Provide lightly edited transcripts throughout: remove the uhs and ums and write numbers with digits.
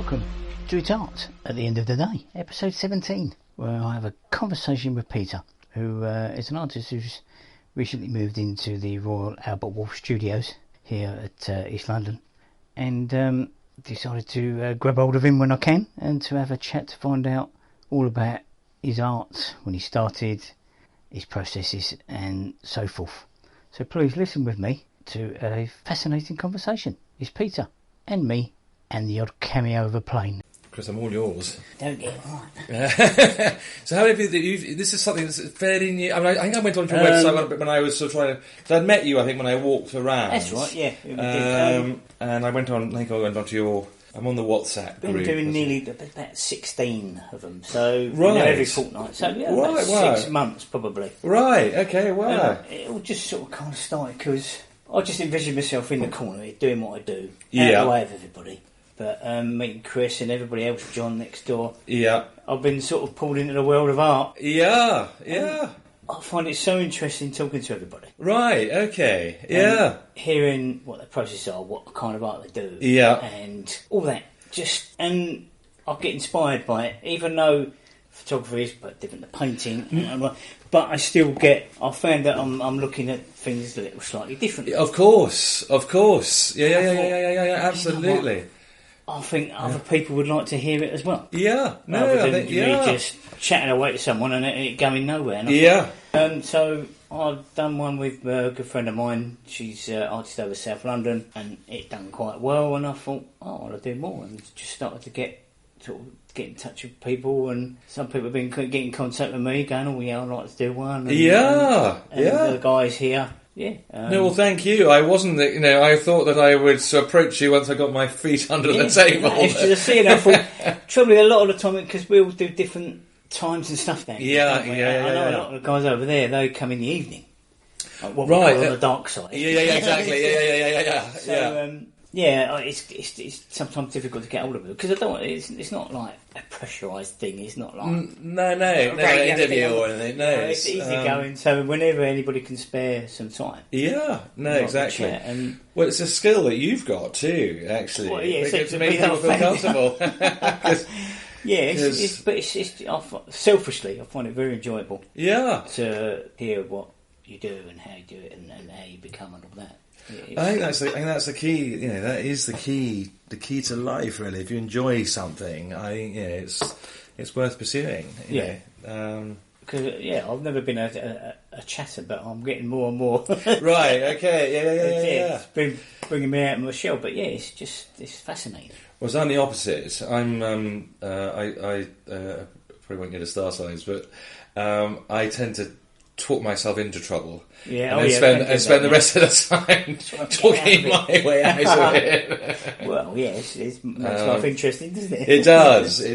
welcome to It's Art at the End of the Day, episode 17, where I have a conversation with Peter, who is an artist who's recently moved into the Royal Albert Wharf studios here at East London, and decided to grab hold of him when I can and to have a chat to find out all about his art, when he started, his processes and so forth. So please listen with me to a fascinating conversation. It's Peter and me and the odd cameo of a plane. Chris, I'm all yours. Don't get it right. So how many people this is something that's fairly new. I mean, I think I went onto your website when I was sort of trying to... Because I'd met you, I think, when I walked around. That's right, yeah. And I went onto your... I'm on the WhatsApp group. Been doing nearly about 16 of them, so every fortnight. So yeah, about 6 months probably. Right, okay, wow. It all just sort of kind of started because I just envisioned myself in the corner doing what I do, out of the way of everybody. But meeting Chris and everybody else, John next door, I've been sort of pulled into the world of art. Yeah. I find it so interesting talking to everybody. Right, okay, yeah. Hearing what their processes are, what kind of art they do. Yeah. And all that. And I get inspired by it, even though photography is quite different to painting. But I found that I'm looking at things a little slightly differently. Of course. Yeah, absolutely. You know, I think other people would like to hear it as well. Yeah, I think me just chatting away to someone and it going nowhere. So I've done one with a good friend of mine. She's an artist over South London, and it done quite well. And I thought, I'll do more, and just started to get in touch with people. And some people have been getting in contact with me, going, I'd like to do one. And the guys here. Yeah. No, well, thank you. I wasn't, I thought that I would approach you once I got my feet under the table. I thought, trouble a lot of the time, because we all do different times and stuff there. Yeah. I know a lot of the guys over there, they come in the evening. Like what we call on the dark side. Yeah, exactly. Yeah. So, it's sometimes difficult to get hold of it because it's not like a pressurised thing. It's not like no interview or anything. No, it's easy going. So whenever anybody can spare some time. Yeah, no, exactly. Well, it's a skill that you've got too, actually. Well, yeah, it makes people feel comfortable. Selfishly, I find it very enjoyable. Yeah, to hear what you do and how you do it and how you become and all that. I think that's the key. That is the key to life, really. If you enjoy something, it's worth pursuing. Because I've never been a chatter, but I'm getting more and more. Right. Okay. Yeah. It's been bringing me out of my shell, but it's fascinating. Well, I'm the opposite. I'm I probably won't get a star signs, but I tend to talk myself into trouble. And spend the rest of the time talking my way out of it. Well, it makes life interesting, doesn't it? It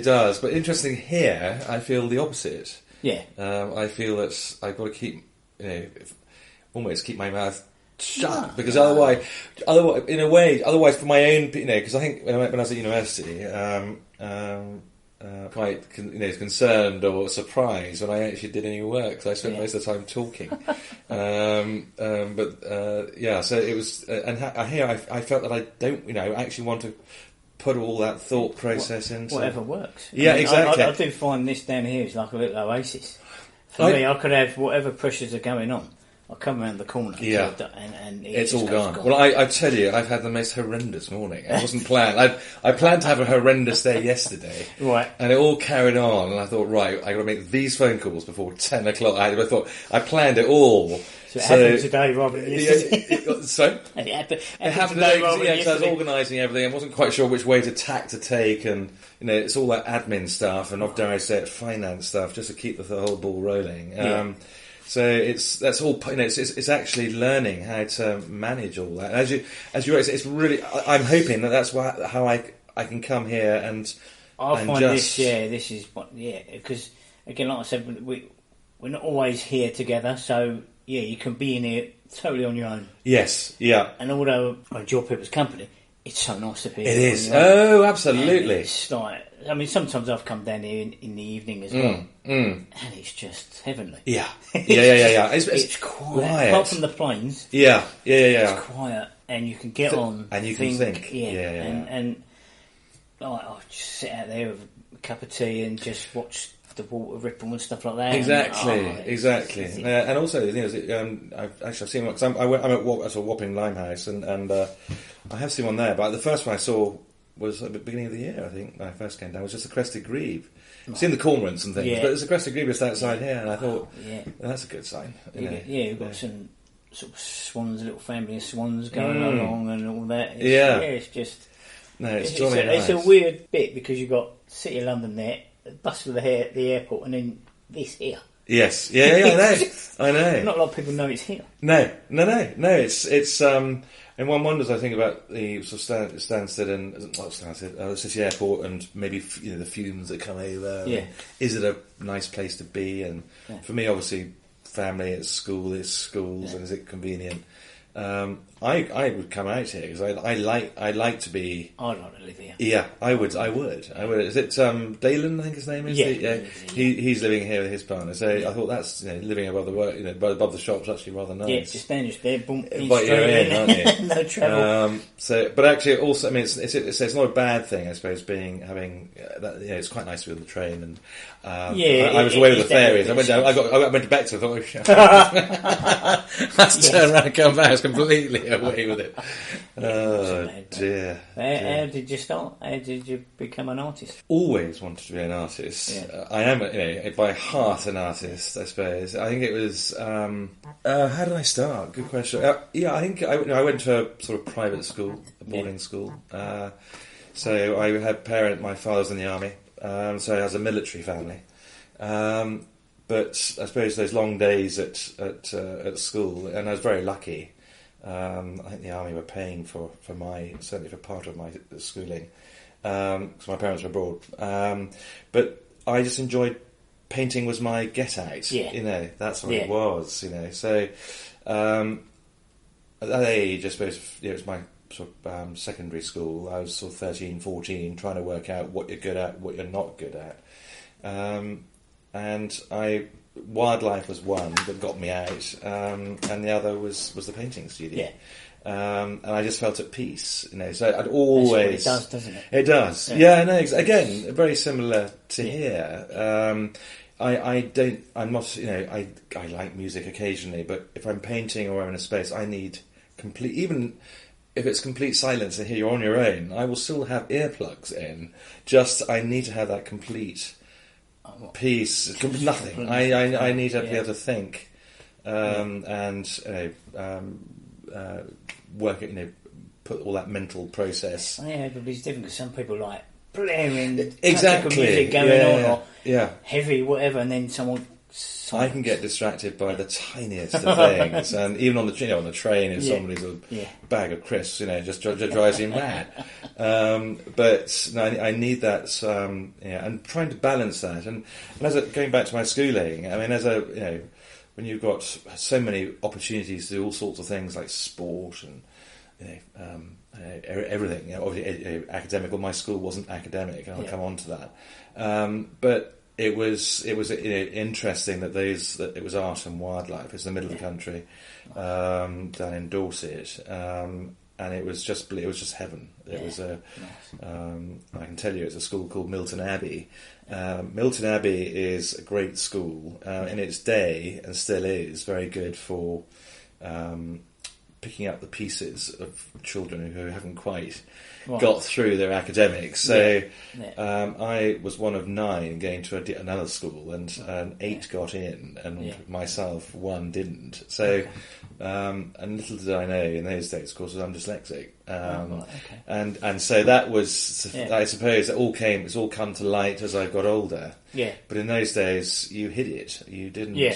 does. But interesting here, I feel the opposite. Yeah. I feel that I've got to keep, almost keep my mouth shut, because otherwise, for my own, because I think when I was at university, quite concerned or surprised when I actually did any work, because I spent most of the time talking. So it was, and here I felt that I don't, actually want to put all that thought process into whatever works. Yeah, exactly. I do find this down here is like a little oasis. For me, I could have whatever pressures are going on. I'll come around the corner and it's all gone. Well, I tell you, I've had the most horrendous morning. It wasn't planned. I planned to have a horrendous day yesterday. Right. And it all carried on, and I thought, right, I've got to make these phone calls before 10 o'clock. I planned it all. So it happened today rather than yesterday. It happened today because I was organising everything. I wasn't quite sure which way to take, and it's all that admin stuff and, dare I say it, finance stuff, just to keep the whole ball rolling. So that's all. It's actually learning how to manage all that. As you it's really. I'm hoping that's how I can come here and. I find this is because again, like I said, we're not always here together. So you can be in here totally on your own. Yes, yeah. And although I enjoy people's company, it's so nice to be here. It is. Oh, absolutely. And it's like, sometimes I've come down here in the evening as well, and it's just heavenly. Yeah. It's quiet. Apart from the planes. Yeah. It's quiet, and you can get on and you can think. And I'll just sit out there with a cup of tea and just watch the water ripple and stuff like that. Exactly. And also, I've seen one. Cause I'm at Wapping Limehouse, and I have seen one there. But the first one I saw was at the beginning of the year. I think when I first came down, it was just a crested grebe. I've seen the cormorants and things, but there's a crested grebe just outside here, and I thought, that's a good sign. We've got some sort of swans, a little family of swans going along and all that. It's just. No, it's jolly nice. It's a weird bit because you've got City of London there, the bus to the airport, and then this here. Yes, I know. Not a lot of people know it's here. No. It's and one wonders, I think, about the sort of Stansted and not Stansted, the City Airport, and maybe the fumes that come over. Yeah. Is it a nice place to be? And for me, obviously, family at school is schools, and is it convenient? I would come out here because I like to be. I'd like to live here. Yeah, I would. Is it Dalen? I think his name is. He's living here with his partner. So I thought that's living above the work, above the shop's actually rather nice. Yeah, just stand there, boom, but you're in, aren't you? No travel. But actually, also, I mean, it's not a bad thing, I suppose. Having that, it's quite nice to be on the train, and I was away with the fairies. I went to Bexley. I thought, I had to turn around and come back. I was completely away with it. Oh dear. How did you start? How did you become an artist? Always wanted to be an artist. I am, by heart, an artist, I suppose. I think it was. How did I start? Good question. I think I went to a sort of private school, a boarding school. So I had my father's in the army, so I was a military family. But I suppose those long days at school, and I was very lucky. I think the army were paying for certainly for part of my schooling, because my parents were abroad. But I just enjoyed painting. Was my get out. That's what it was. So at that age, I suppose it was my sort of secondary school. I was sort of 13, 14, trying to work out what you're good at, what you're not good at. And wildlife was one that got me out, and the other was the painting studio. And I just felt at peace, So I'd always. That's what it does, doesn't it? It does. Yeah. No. Again, very similar to here. I'm not. I like music occasionally, but if I'm painting or I'm in a space, I need complete. Even if it's complete silence and here you're on your own, I will still have earplugs in. I need to have that complete. Peace, nothing. I need to be able to think, and work it. Put all that mental process. Everybody's different because some people like blaring music going on or heavy whatever, and then someone. I can get distracted by the tiniest of things, and even on the train, if somebody's a bag of crisps, just drives you mad. But no, I need that, and trying to balance that. And going back to my schooling, I mean, when you've got so many opportunities to do all sorts of things like sport and everything, obviously academic. Well, my school wasn't academic, and I'll come on to that. But it was interesting that it was art and wildlife. It's the middle of the country, down in Dorset, and it was just heaven. It was I can tell you, it's a school called Milton Abbey. Milton Abbey is a great school in its day, and still is very good for picking up the pieces of children who haven't quite got through their academics. So I was one of 9 going to another school, and 8 got in, and myself, 1 didn't. So, and little did I know in those days, of course, I'm dyslexic. And so that was, I suppose, it's all come to light as I got older. Yeah. But in those days, you hid it. You didn't. Yeah.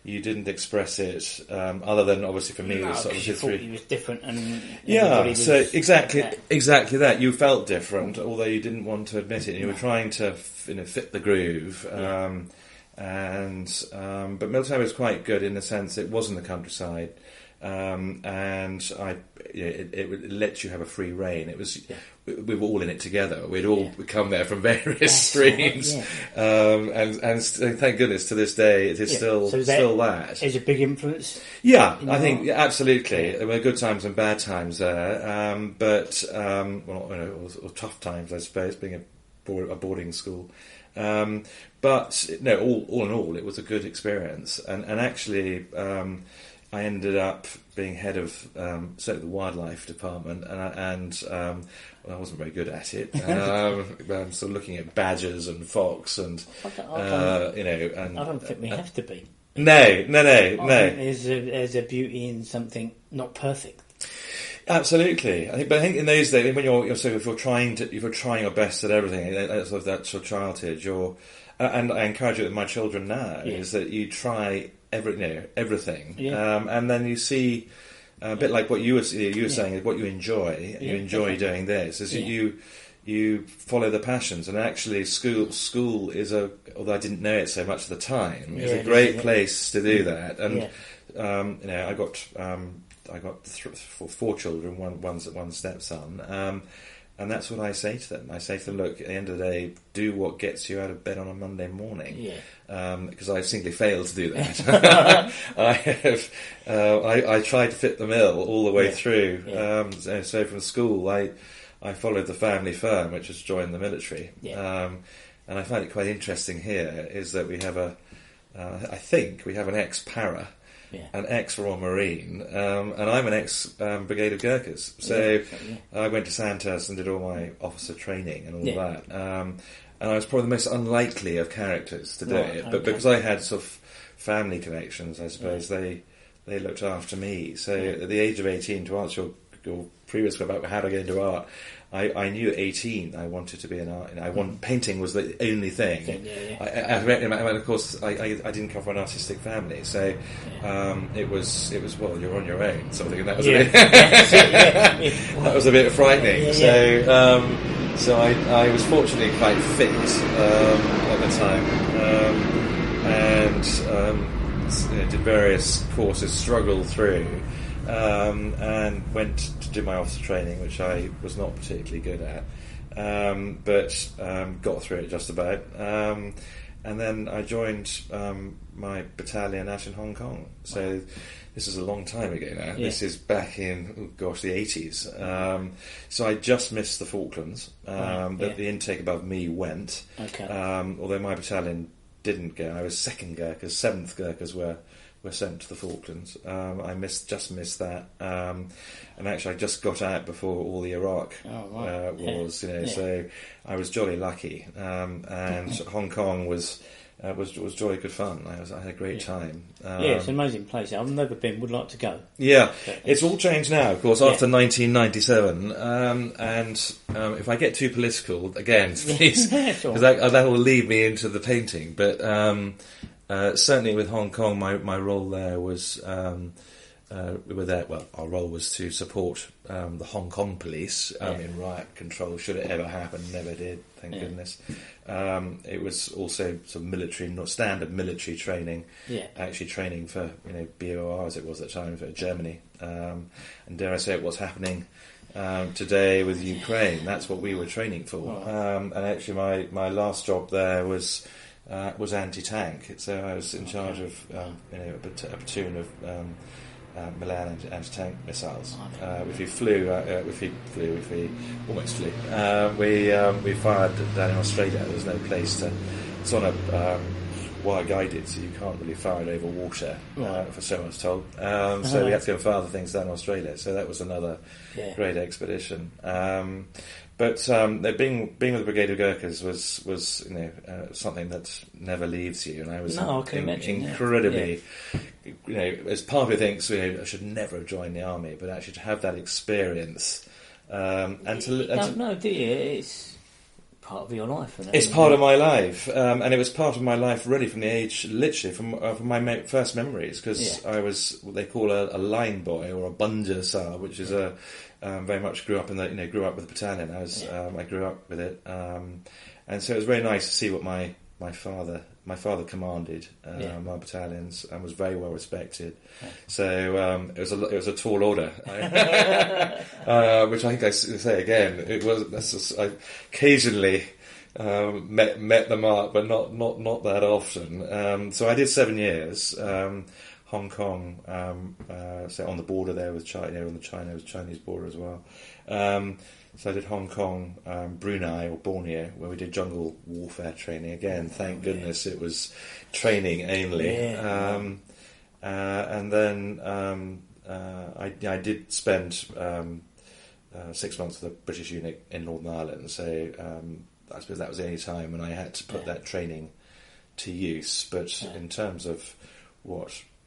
You didn't express it, other than obviously for me, it was sort of thought he was different, and so exactly that. You felt different, although you didn't want to admit it. You were trying to, fit the groove, but Milton Abbey was quite good in the sense it was in the countryside, and it lets you have a free rein. It was we were all in it together. We'd all come there from various streams, and thank goodness to this day it is still that. Is a big influence. Yeah, I think absolutely. There were good times and bad times there, but or tough times, I suppose, being a boarding school. But no, all in all, it was a good experience, and actually. I ended up being head of certainly the wildlife department, and I wasn't very good at it. I'm sort of looking at badgers and fox, and I don't think we have to be. No. I think there's a beauty in something not perfect. Absolutely, I think in those days, when if you're trying your best at everything, that sort of childhood, and I encourage it with my children now, is that you try everything, and then you see a bit like what you were saying, what you enjoy. You enjoy doing this, is you follow the passions, and actually school is although I didn't know it so much at the time, is a great place to do that. And I got 4 children, one stepson. And that's what I say to them. I say to them, look, at the end of the day, do what gets you out of bed on a Monday morning. Because I simply failed to do that. I tried to fit the mill all the way through. So from school, I followed the family firm, which was join the military. And I find it quite interesting here is that we have I think we have an ex-para. An ex-Royal Marine, and I'm an ex-Brigade of Gurkhas. So I went to Sandhurst and did all my officer training and all that. And I was probably the most unlikely of characters to do it, but because I had sort of family connections, I suppose they looked after me. So at the age of 18, to answer your previous question about how to get into art, I knew at 18 I wanted to be an art. Painting was the only thing. And of course, I didn't come from an artistic family, so it was well, you're on your own sort of thing. And that was a bit that was a bit frightening. So I was fortunately quite fit at the time, and did various courses, struggled through. And went to do my officer training, which I was not particularly good at, but got through it just about. And then I joined my battalion out in Hong Kong. So this is a long time ago now. This is back in, the 80s. So I just missed the Falklands. The intake above me went. Although my battalion didn't go. I was 2nd Gurkhas, 7th Gurkhas were sent to the Falklands. I just missed that, and actually I just got out before all the Iraq wars. So I was jolly lucky, and Hong Kong was jolly good fun. I had a great time. It's an amazing place. I've never been. Would like to go. It's all changed now, of course, after 1997. And if I get too political again, please, because that will lead me into the painting. But certainly with Hong Kong, my role there was we were there. Well, our role was to support the Hong Kong police in riot control. Should it ever happen, never did. Thank goodness. It was also some military, not standard military training. Actually training for BOR as it was at the time for Germany. And dare I say it, what's happening today with Ukraine? That's what we were training for. And actually, my last job there was anti-tank. So I was in charge of a platoon of Milan anti-tank missiles. If we almost flew. We fired down in Australia. There was no place to. It's on a wire guided, so you can't really fire it over water. For so I was told. So we had to go and fire the things down in Australia. So that was another great expedition. But being with the Brigade of Gurkhas was something that never leaves you, and I was incredibly, as part of me thinks I should never have joined the army, but actually to have that experience, and do you? It's part of your life. It's part of my life, and it was part of my life really from the age, literally from my first memories, because I was what they call a line boy or a bunger sar, which is very much grew up with the battalion. I grew up with it, and so it was very nice to see what my my father commanded my battalions and was very well respected. So it was a tall order, which I think I say again. It was I occasionally met the mark, but not that often. So I did 7 years. Hong Kong, so on the border there with China, on the Chinese border as well. So I did Hong Kong, Brunei or Borneo, where we did jungle warfare training. Again, thank goodness it was training only. And then I did spend 6 months with a British unit in Northern Ireland. So I suppose that was the only time when I had to put that training to use. But in terms of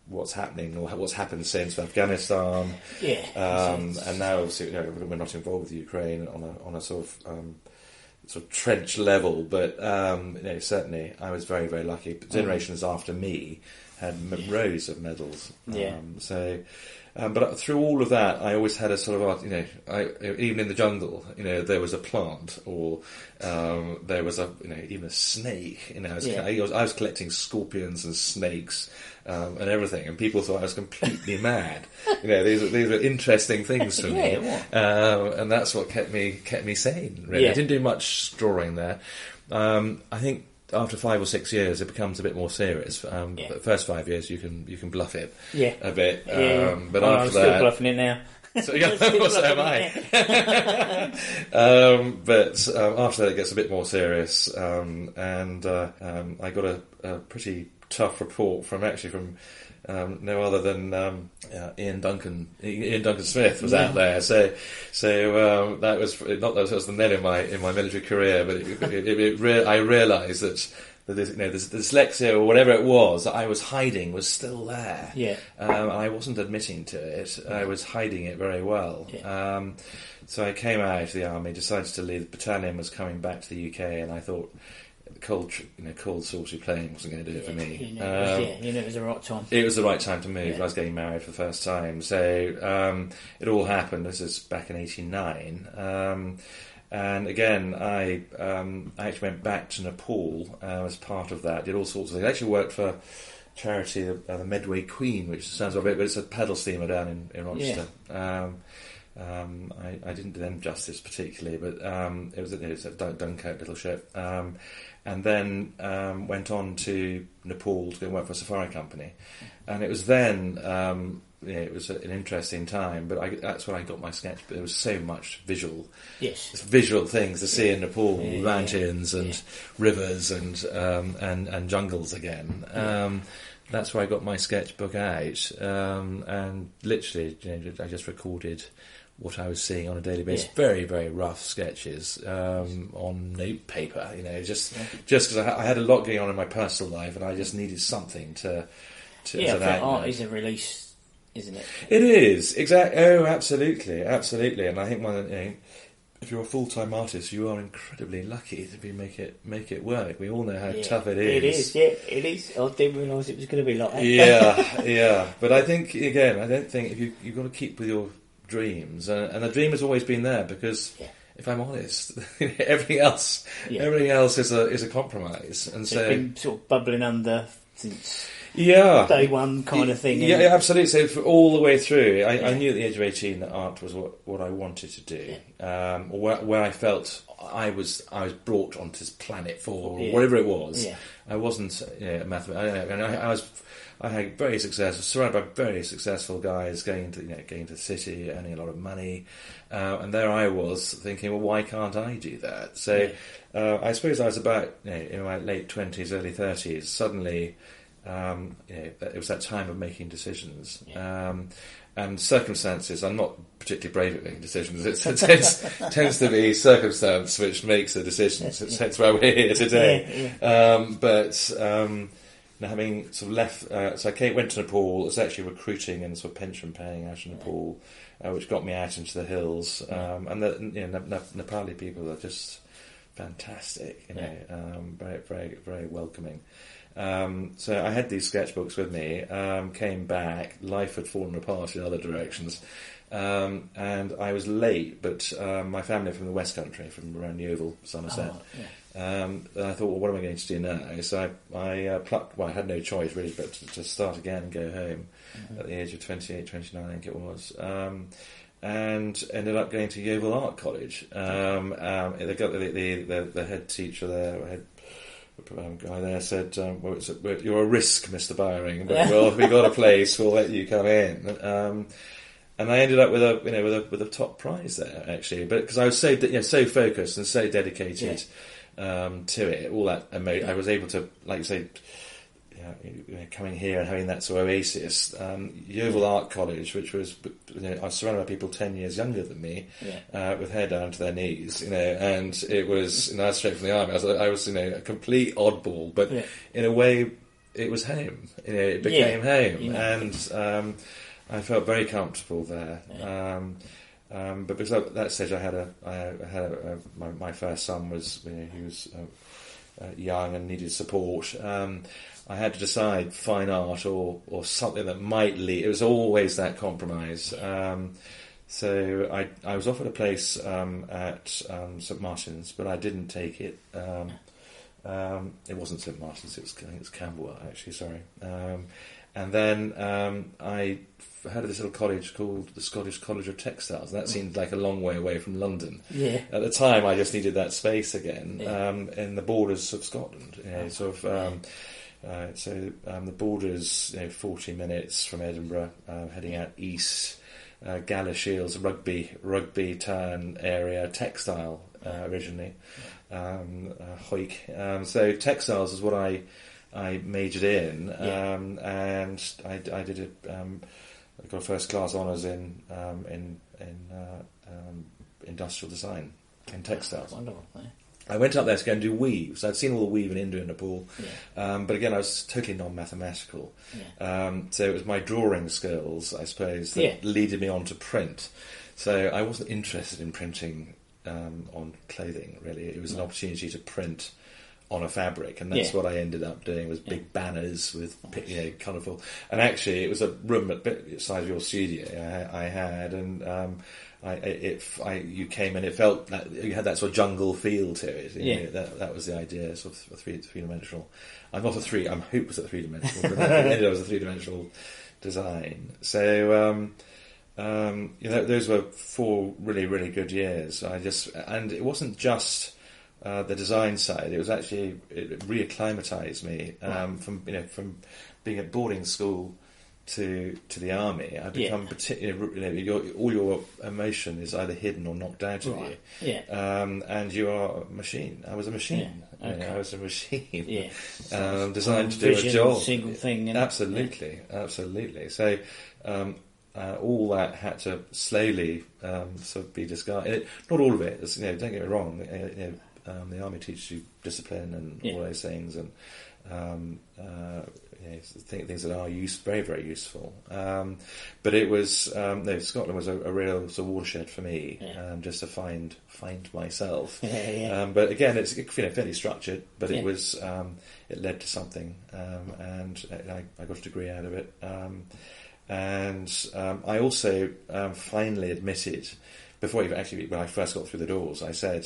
what's happening or what's happened since Afghanistan, and now obviously we're not involved with Ukraine on a sort of trench level, but certainly I was very, very lucky. Generations after me had rows of medals. But through all of that, I always had a sort of, even in the jungle, there was a plant, or there was even a snake. I was collecting scorpions and snakes and everything, and people thought I was completely mad. These were interesting things for me, and that's what kept me sane. Really, I didn't do much drawing there. I think after 5 or 6 years, it becomes a bit more serious. The first 5 years, you can bluff it a bit. But after I'm still bluffing it now. So so am I. But after that, it gets a bit more serious, and I got a pretty tough report from no other than Ian Duncan. Ian Duncan Smith was out there. So that was not that was the end in my military career, but I realised that the dyslexia or whatever it was that I was hiding was still there. I wasn't admitting to it. I was hiding it very well. So I came out of the army, decided to leave. The battalion was coming back to the UK, and I thought cold salty playing wasn't going to do it for me. You knew it was the right time. It was the right time to move. I was getting married for the first time, so it all happened. This is back in '89. And again, I actually went back to Nepal as part of that. Did all sorts of things. I actually worked for charity, the Medway Queen, which sounds a bit, but it's a paddle steamer down in Rochester. I didn't do them justice particularly, but it was a Dunkirk little ship. And then went on to Nepal to go and work for a safari company. And it was then... it was an interesting time, but that's when I got my sketch. But there was so much visual things to see in Nepal, mountains and rivers and jungles again. That's where I got my sketchbook out, and literally, I just recorded what I was seeing on a daily basis. Very, very rough sketches on note paper. Just because I had a lot going on in my personal life, and I just needed something to. Art is a release. Isn't it? It is, exactly. Oh, absolutely. And I think if you're a full-time artist, you are incredibly lucky to make it work. We all know how tough it is. It is. I didn't realise it was going to be like that. Yeah. But I think again, I don't think if you've got to keep with your dreams, and the dream has always been there because. If I'm honest, everything else is a compromise, and so it's been sort of bubbling under since. Day one kind of thing. Yeah, absolutely. So all the way through, I knew at the age of 18 that art was what I wanted to do, or where I felt I was brought onto this planet for, or whatever it was. I wasn't a mathematician. I had very successful, surrounded by very successful guys going to the city, earning a lot of money, and there I was thinking, well, why can't I do that? So I suppose I was about in my late 20s, early 30s. Suddenly. It was that time of making decisions, and circumstances. I'm not particularly brave at making decisions. It tends to be circumstance which makes the decisions. That's why we're here today. But having sort of left, so I went to Nepal. It was actually recruiting and sort of pension paying out in Nepal, which got me out into the hills. And the Nepali people are just fantastic. Very, very, very welcoming. So I had these sketchbooks with me, came back, life had fallen apart in other directions, and I was late, but my family are from the West Country, from around Yeovil, Somerset. And I thought, well, what am I going to do now? So I plucked. Well, I had no choice really, but to start again and go home at the age of 28, 29, I think it was. And ended up going to Yeovil Art College. They got the head teacher there, head guy there said, well, "You're a risk, Mr. Bowring, but well, if we got a place, we'll let you come in." And I ended up with a top prize there, actually, but because I was so focused and so dedicated to it, all that I was able to, like you say, coming here and having that sort of oasis. Yeovil Art College, which was, I was surrounded by people 10 years younger than me, with hair down to their knees, and it was, I was straight from the army. I was a complete oddball, but in a way, it was home. It became home, and I felt very comfortable there. But because at that stage, my first son was, he was young and needed support. I had to decide fine art or something that might lead. It was always that compromise. So I was offered a place at St Martin's, but I didn't take it. It wasn't St Martin's. I think it was Camberwell, actually. Sorry. And then I had this little college called the Scottish College of Textiles, and that seemed like a long way away from London. Yeah. At the time, I just needed that space again in the borders of Scotland. So the borders, 40 minutes from Edinburgh, heading out east, Galashiels, Rugby town area, textile originally, Hoik. So textiles is what I majored in, and I did it. I got a first class honours in industrial design in textiles. Wonderful. I went up there to go and do weaves. I'd seen all the weave in India and Nepal, but again, I was totally non-mathematical. So it was my drawing skills, I suppose, that leaded me on to print. So I wasn't interested in printing on clothing, really. It was an opportunity to print on a fabric, and that's what I ended up doing, was big banners with colourful. And actually, it was a room at the size of your studio I had, and you came and it felt that you had that sort of jungle feel to it. That was the idea, sort of three-dimensional. I'm not I hope it was a three-dimensional, but it ended up as a three-dimensional design. So those were 4 really, really good years. And it wasn't just the design side. It was actually, it re-acclimatised me from being at boarding school to the army. I become particularly, all your emotion is either hidden or knocked out of you. And you are a machine. I was a machine. I was a machine. Designed to do a job. Single thing. Absolutely. So all that had to slowly sort of be discarded. Not all of it. Don't get me wrong. The army teaches you discipline and all those things, and things that are very, very useful. But it was Scotland was a real sort of watershed for me, just to find myself. But again, it's fairly structured, but it was it led to something, and I got a degree out of it. And I also finally admitted, when I first got through the doors, I said,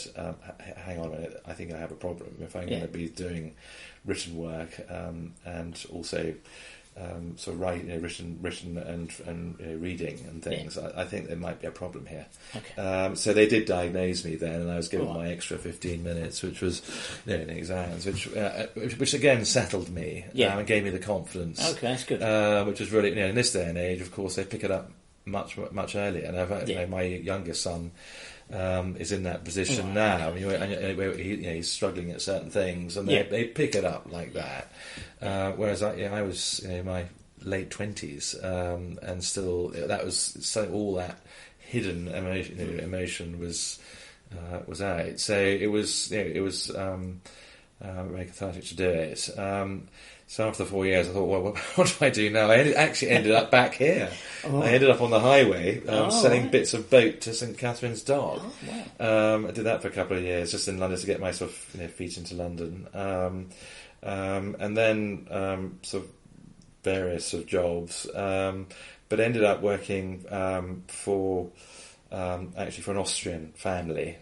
hang on a minute, I think I have a problem. If I'm going to be doing written work and also sort of writing, written and reading and things, I think there might be a problem here. So they did diagnose me then, and I was given my extra 15 minutes, which was in exams, which again settled me and gave me the confidence. Okay, that's good. Which was really, in this day and age, of course, they pick it up much earlier, and my youngest son is in that position now. He's struggling at certain things, and they pick it up like that. Whereas I was in my late 20s, and still that was all that hidden emotion was out. So it was very cathartic to do it. So after 4 years, I thought, well, what do I do now? I actually ended up back here. I ended up on the highway selling bits of boat to St Catherine's Dock. I did that for a couple of years, just in London, to get my sort of feet into London. And then sort of various sort of jobs. but ended up working for an Austrian family.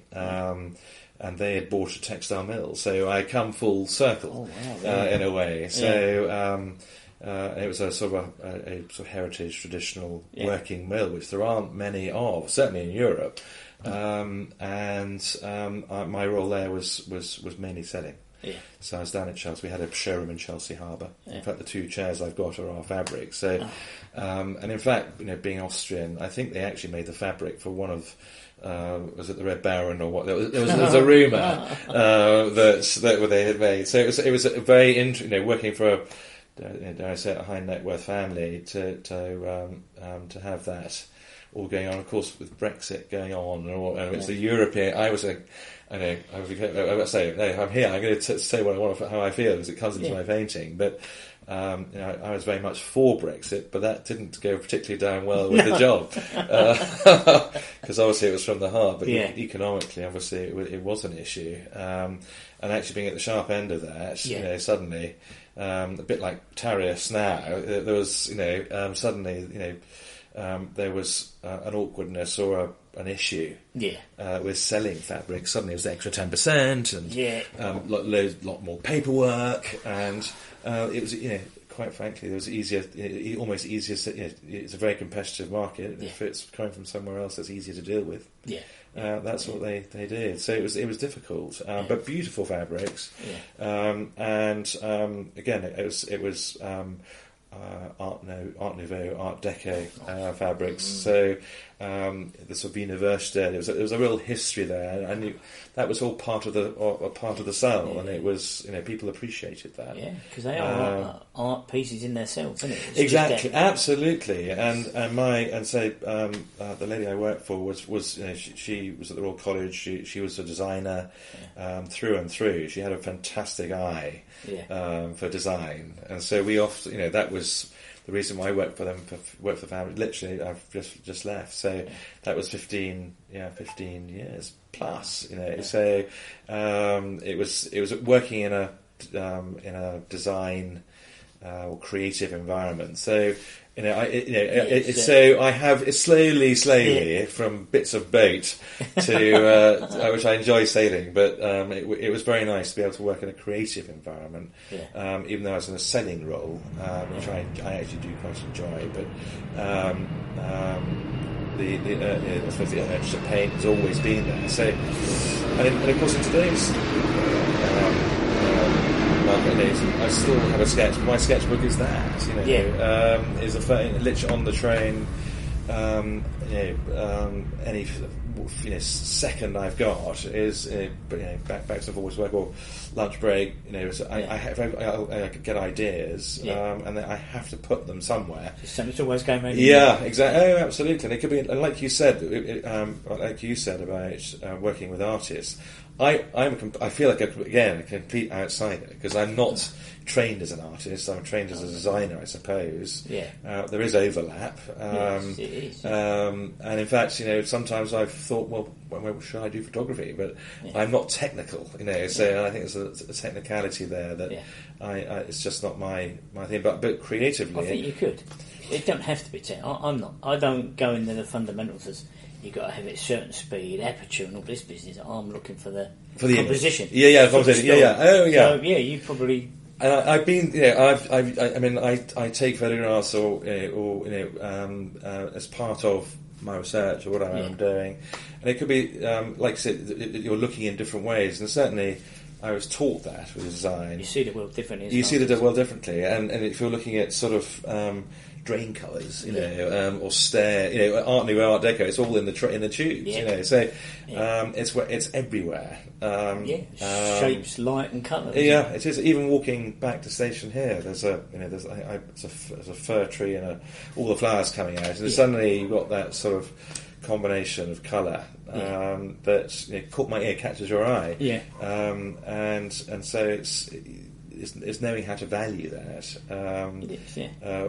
And they had bought a textile mill, so I come full circle in a way. So it was a sort of heritage, traditional working mill, which there aren't many of, certainly in Europe. My role there was mainly selling. Yeah. So I was down at Chelsea. We had a showroom in Chelsea Harbour. In fact, the 2 chairs I've got are our fabric. So, and in fact, being Austrian, I think they actually made the fabric for one of. Was it the Red Baron or what? There was a rumour that they had made. So it was a very interesting. Working for dare I say it, a high net worth family to have that all going on. Of course, with Brexit going on, and it's the European. I'm here. I'm going to say what I want, how I feel, as it comes into my painting. But I was very much for Brexit, but that didn't go particularly down well with the job, because obviously it was from the heart. But economically, obviously, it was an issue. And actually, being at the sharp end of that, suddenly, a bit like tariffs now, there was, suddenly, there was an awkwardness or an issue with selling fabric. Suddenly it was the extra 10% and lot more paperwork, and it was, quite frankly, it was almost easier. It's a very competitive market. If it's coming from somewhere else, that's easier to deal with. That's what they did. So it was difficult, but beautiful fabrics. And again, it was. Art Nouveau, Art Deco fabrics. So the sort of Université, there was a real history there, and I knew that was all part of the sale, and it was, people appreciated that. Yeah, because they are art pieces in themselves, isn't it? It's exactly, absolutely. And the lady I worked for was she was at the Royal College. She was a designer through and through. She had a fantastic eye for design, and so we often, that was the reason why I worked for them, worked for the family. Literally, I've just left, so that was 15 years plus. So it was working in a design or creative environment. So so I have slowly from bits of boat to which I enjoy sailing, but it was very nice to be able to work in a creative environment, even though I was in a selling role, which I actually do quite enjoy. But I suppose the urge to paint has always been there. So, and of course in today's I still have a sketch. My sketchbook is that, is literally on the train. Any second I've got is back to forwards work or lunch break. I get ideas, and then I have to put them somewhere. It's always going around. Yeah, exactly. Oh, absolutely. And it could be, like you said, about working with artists. I feel like a complete outsider because I'm not trained as an artist. I'm trained as a designer, I suppose. There is overlap. Yes, it is. And in fact, sometimes I've thought, well, should I do photography? But I'm not technical, So I think there's a technicality there that it's just not my thing. But creatively, I think you could. It don't have to be technical. I'm not. I don't go into the fundamentals as you've got to have it certain speed, aperture, and all this business. I'm looking for the composition. Composition. Oh, yeah. So, you probably. And I've been, I take photographs or as part of my research or whatever I'm doing, and it could be like I said, you're looking in different ways, and certainly I was taught that with design. You see the world differently. You see the world differently, and if you're looking at sort of drain colours, or stare, Art Nouveau, Art Deco, it's all in the tubes, So it's everywhere. Shapes, light, and colour. It is. Even walking back to station here, there's a fir tree and all the flowers coming out, and suddenly you've got that sort of combination of colour that caught my ear, catches your eye. And so it's knowing how to value that,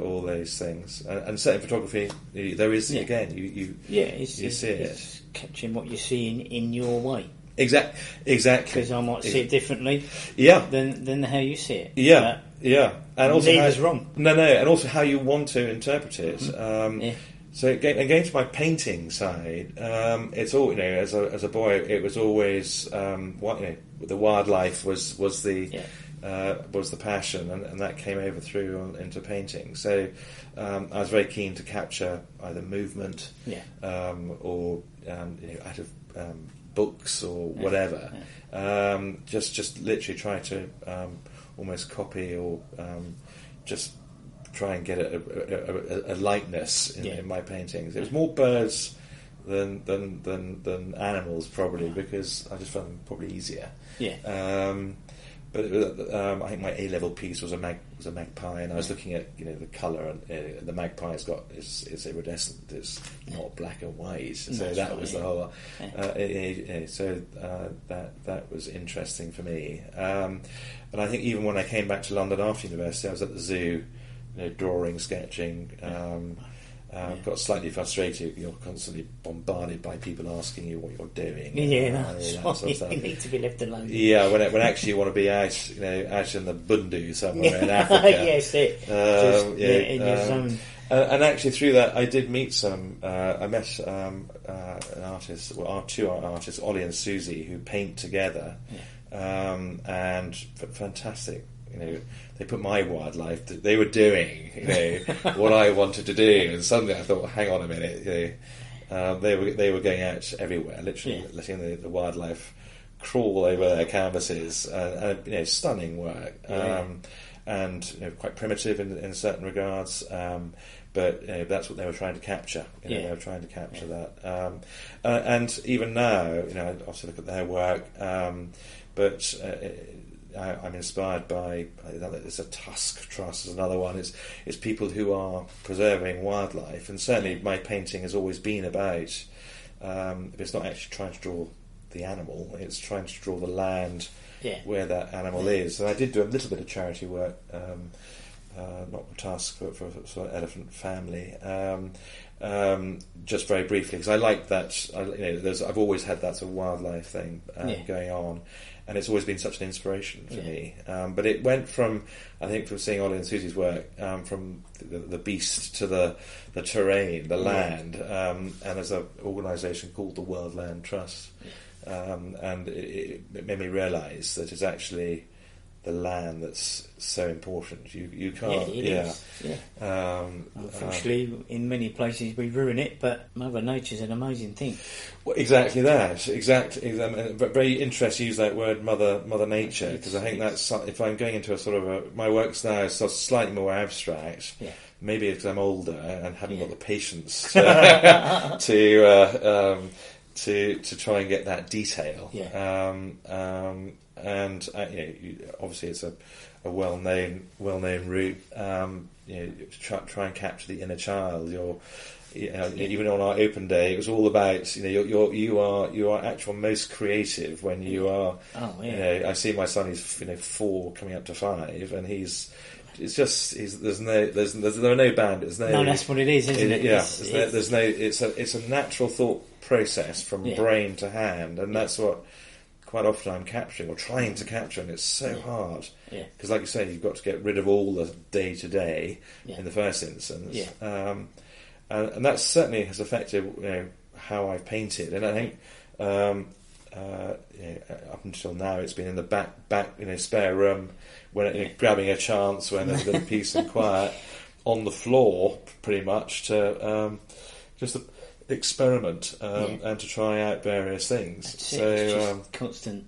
all those things, and certainly photography. There is again, you see it. It's catching what you're seeing in your way. Exactly. Because I might see it differently. Yeah. Than how you see it. Yeah. Yeah. And also neither's wrong. No, and also how you want to interpret it. So going to my painting side, it's all, as a boy, it was always the wildlife was the passion, and that came over through into painting. So I was very keen to capture either movement, or out of books or whatever. Just literally try to almost copy or just try and get a likeness in my paintings. It was more birds than animals, probably, because I just found them probably easier. But I think my A-level piece was a magpie, and I was looking at the colour, and the magpie's got it's iridescent. It's not black and white, so that was the whole. So that was interesting for me. And I think even when I came back to London after university, I was at the zoo, drawing, sketching. Got slightly frustrated. You're constantly bombarded by people asking you what you're doing. That sort of stuff. You need to be left alone. Yeah, when actually you want to be out, out in the bundu somewhere in Africa. Yes, in your zone. And actually through that, I did meet some. I met an artist, two artists, Ollie and Susie, who paint together, and fantastic. They put my wildlife. They were doing, what I wanted to do, and suddenly I thought, well, hang on a minute. They were going out everywhere, literally letting the wildlife crawl over their canvases, and stunning work, and quite primitive in certain regards. But that's what they were trying to capture. They were trying to capture that. And even now, I obviously look at their work, but. I'm inspired by there's a Tusk Trust, is another one. It's people who are preserving wildlife, and certainly my painting has always been about. It's not actually trying to draw the animal; it's trying to draw the land where that animal is. And I did do a little bit of charity work, not for Tusk, but for sort of elephant family. Just very briefly, because I like that. I've always had that sort of wildlife thing going on. And it's always been such an inspiration for me. But it went from seeing Ollie and Susie's work, from the beast to the terrain, the land, and there's an organisation called the World Land Trust. And it made me realise that it's actually the land that's so important. You can't. Unfortunately, in many places we ruin it, but Mother Nature's an amazing thing. Well, exactly that. Exactly. Very interesting to use that word, Mother Nature, because I think that's, if I'm going into a sort of my works now is slightly more abstract. Maybe because I'm older and haven't got the patience to try and get that detail. And obviously it's a well-known route. To try and capture the inner child. Even on our open day, it was all about you are actually most creative when you are. I see my son; he's 4, coming up to 5, and there are no boundaries. That's what it is, isn't it? There's no. It's a natural thought process from brain to hand, and that's what. Quite often I'm capturing or trying to capture, and it's so hard because, like you say, you've got to get rid of all the day to day in the first instance, and that certainly has affected how I've painted. And I think up until now it's been in the back spare room when grabbing a chance when there's a bit of peace and quiet on the floor, pretty much to just. Experiment and to try out various things. It's just constant.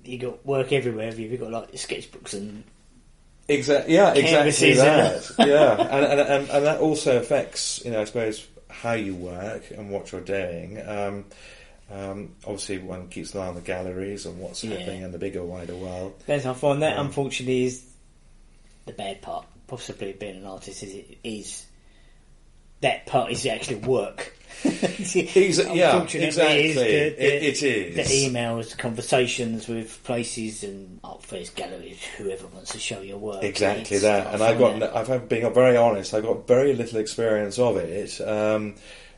You got work everywhere. Have you got like sketchbooks and exactly that. And that also affects I suppose how you work and what you're doing. Obviously, one keeps an eye on the galleries and what's happening in the bigger, wider world. Yes, I find that unfortunately is the bad part. Possibly being an artist is that part is actually work. Exactly. It is. The emails, conversations with places and art fairs, galleries, whoever wants to show your work. Exactly that. And being very honest, I've got very little experience of it.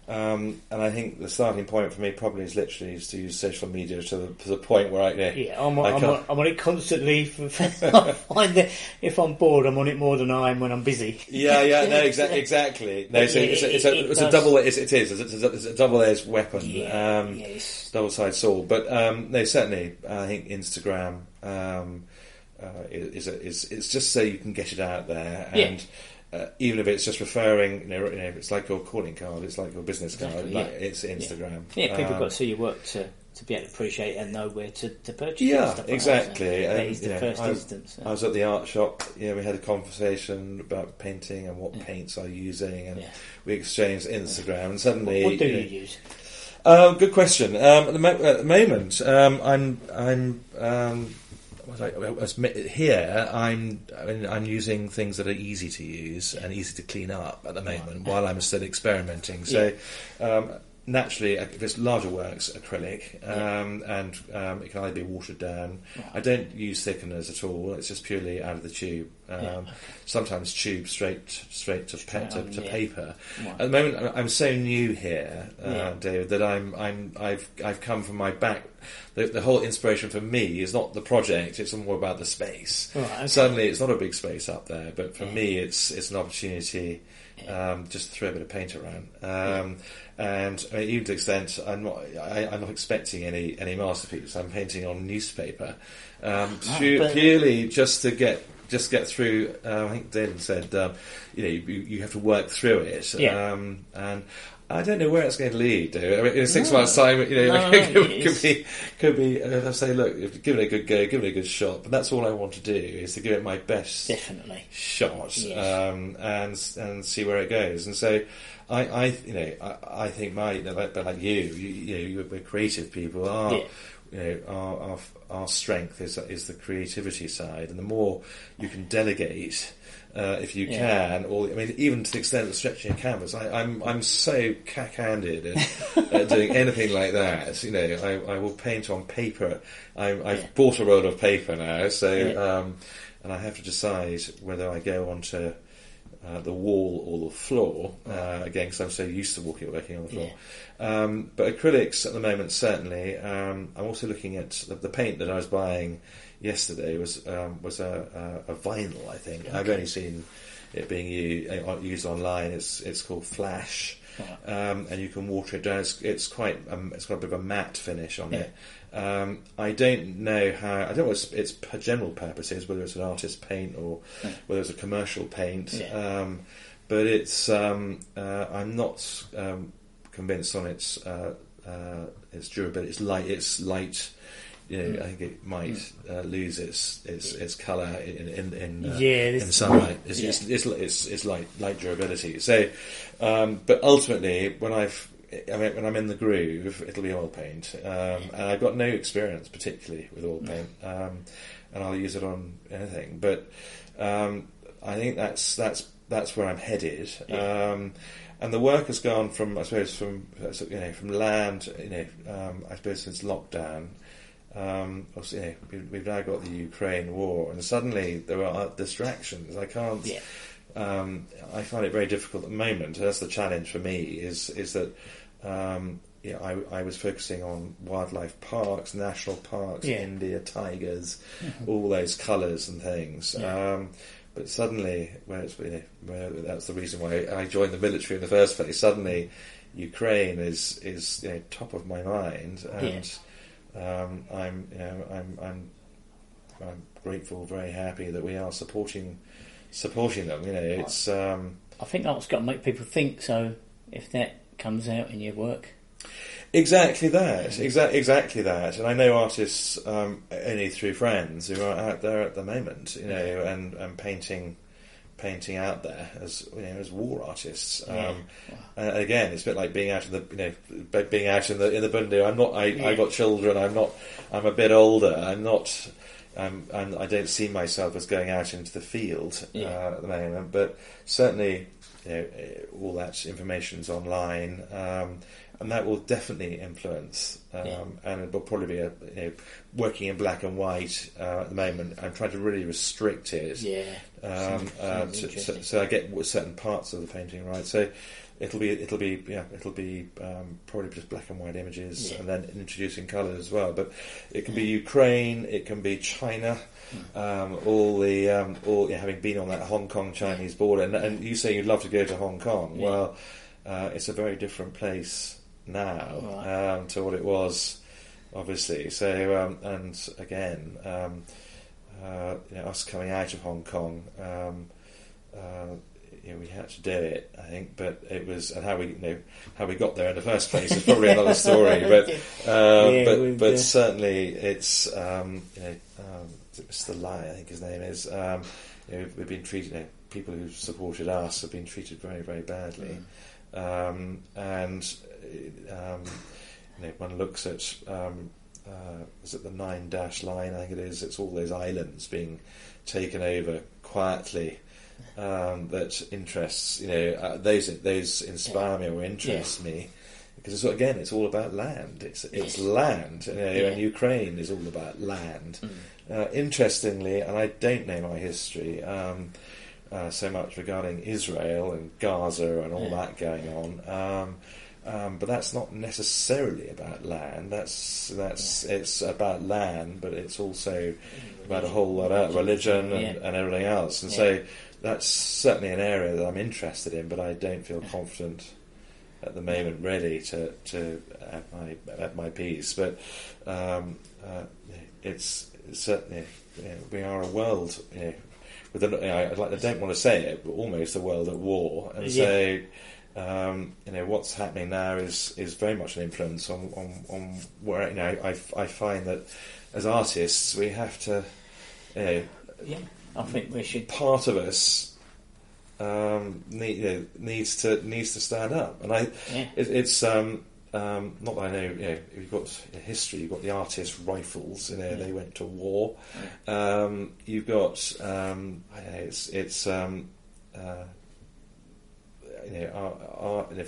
And I think the starting point for me probably is literally to use social media to the point where I'm on it constantly. I find that if I'm bored, I'm on it more than I am when I'm busy. No, exactly. No, so it's a double. It is. It's a double-edged weapon. Yes. Double-sided sword. But no, certainly, I think Instagram it's just so you can get it out there and. Even if it's just referring, it's like your calling card, it's like your business card, it's Instagram. Yeah, people got to see your work to be able to appreciate and know where to purchase. Yeah, exactly. That is the first instance. I was at the art shop. We had a conversation about painting and what paints I'm using, and we exchanged Instagram. And suddenly, what do you use? Good question. At the moment, I'm using things that are easy to use and easy to clean up at the moment while I'm still experimenting. So naturally, if it's larger works, acrylic, and it can either be watered down. I don't use thickeners at all. It's just purely out of the tube. Sometimes tube straight to paper. At the moment, I'm so new here, David, that I've come from my back. The whole inspiration for me is not the project; it's more about the space. Suddenly, it's not a big space up there, but for me, it's an opportunity just to throw a bit of paint around. And I mean, even to the extent I'm not expecting any masterpiece. I'm painting on newspaper, purely just to get through. I think Dylan said, you have to work through it, and I don't know where it's going to lead. I mean, in 6 months' time, could be. I say, look, give it a good go, give it a good shot. But that's all I want to do is to give it my best shot, and see where it goes. And so, I think like you, we're creative people. Our strength is the creativity side, and the more you can delegate. If you can, or even to the extent of stretching a canvas, I'm so cack-handed at doing anything like that. I will paint on paper. I've bought a roll of paper now, so and I have to decide whether I go onto the wall or the floor again, because I'm so used to working on the floor. But acrylics at the moment, certainly. I'm also looking at the paint that I was buying. Yesterday was a vinyl, I think. I've only seen it being used online. It's called Flash, and you can water it down. It's got a bit of a matte finish on it. I don't know how. I don't know what its general purpose is, whether it's an artist paint or whether it's a commercial paint. But it's I'm not convinced on its durability. It's light. I think it might lose its colour in sunlight. It's light durability. So, but ultimately, when I'm in the groove, it'll be oil paint, and I've got no experience particularly with oil paint, and I'll use it on anything. But I think that's where I'm headed. And the work has gone from, I suppose, from land. I suppose since lockdown. Obviously, we've now got the Ukraine war, and suddenly there are distractions. I can't. I find it very difficult at the moment. That's the challenge for me. Is that I was focusing on wildlife parks, national parks, India, tigers, all those colours and things. But suddenly, where that's the reason why I joined the military in the first place. Suddenly, Ukraine is top of my mind, and. I'm grateful, very happy that we are supporting them. It's. I think that's got to make people think. So if that comes out in your work, exactly that, exactly that. And I know artists only through friends who are out there at the moment, and painting out there as war artists. Again, it's a bit like being out in the the Bundu. I got children. I'm a bit older. I don't see myself as going out into the field at the moment. But certainly, all that information's online, and that will definitely influence. And it will probably be working in black and white at the moment. I'm trying to really restrict it. So I get certain parts of the painting right. So it'll be probably just black and white images, and then introducing colours as well. But it can be Ukraine, it can be China, all having been on that Hong Kong Chinese border, and you say you'd love to go to Hong Kong. Yeah. Well, it's a very different place now to what it was, obviously. So and again, us coming out of Hong Kong. We had to do it, I think, but it was, and how we got there in the first place is probably another story. But certainly it's Mr. Lai, I think his name is. We've been treated. People who've supported us have been treated very, very badly, and one looks at is it the 9-dash line? I think it is. It's all those islands being taken over quietly. That interests, those inspire me or interest me, because it's all about land. It's land, and Ukraine is all about land. Interestingly, and I don't know my history so much regarding Israel and Gaza and all that going on, but that's not necessarily about land. It's about land, but it's also about a whole lot of religion and everything else, and so. That's certainly an area that I'm interested in, but I don't feel confident at the moment, ready to add my piece. But it's certainly we are a world with I don't want to say it, but almost a world at war, and so what's happening now is very much an influence on where I find that as artists we have to I think we should. Part of us needs to stand up, and it's not that I know. You've got history. You've got the artist rifles. They went to war. You've got for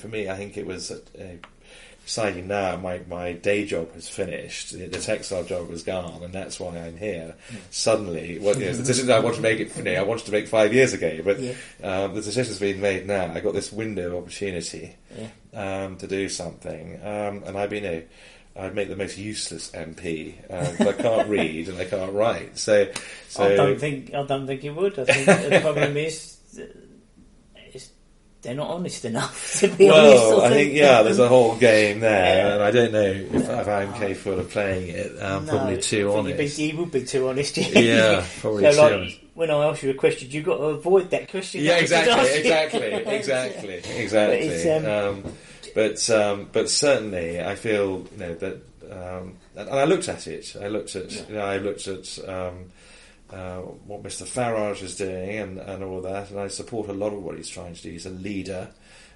me, I think it was. Deciding now my day job has finished, the textile job was gone, and that's why I'm here. Suddenly, the decision I wanted to make I wanted to make 5 years ago, but the decision's been made now. I got this window of opportunity to do something, and I've been I'd make the most useless MP. I can't read and I can't write. So I don't think you would. I think the problem is. They're not honest enough to be honest. Well, I think there's a whole game there, and I don't know if I'm capable of playing it. Probably too honest. You would be too honest. Yeah, probably too honest. When I ask you a question, you've got to avoid that question. Yeah, exactly. But certainly, I feel that, and I looked at it. I looked at. What Mr. Farage is doing and all of that, and I support a lot of what he's trying to do. He's a leader,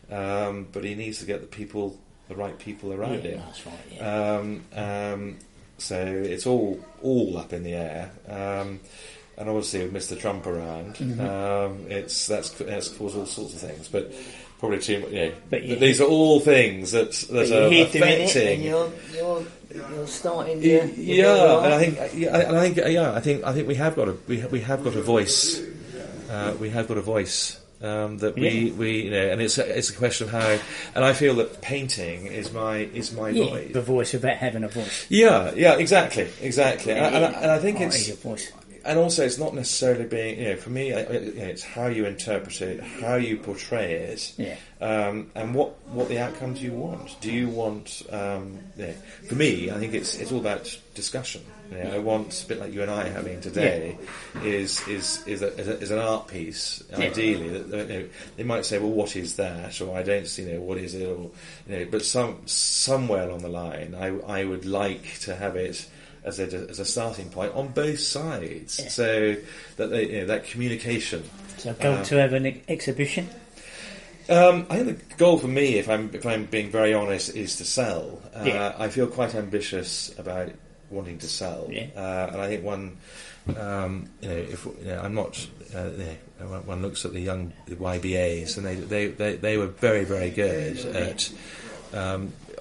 but he needs to get the right people around him. That's right. So it's all up in the air, and obviously with Mr. Trump around, that's caused all sorts of things, but probably too much. But these are all things that are affecting. You're starting. And I think we have got a voice. We have got a voice that we and it's a question of how. And I feel that painting is my voice. The voice about having a voice. Yeah, exactly. And I think it's. Your voice. And also, it's not necessarily being, for me, it's how you interpret it, how you portray it, and what the outcomes you want. Do you want? For me, I think it's all about discussion. I want, a bit like you and I are having today, is an art piece. Ideally, that they might say, well, what is that? Or I don't see, what is it? Or but somewhere along the line, I would like to have it. As a starting point on both sides, so that that communication. So, goal to have an exhibition. I think the goal for me, if I'm being very honest, is to sell. I feel quite ambitious about wanting to sell, and I think one, if I'm not, one looks at the YBAs, and they were very, very good at.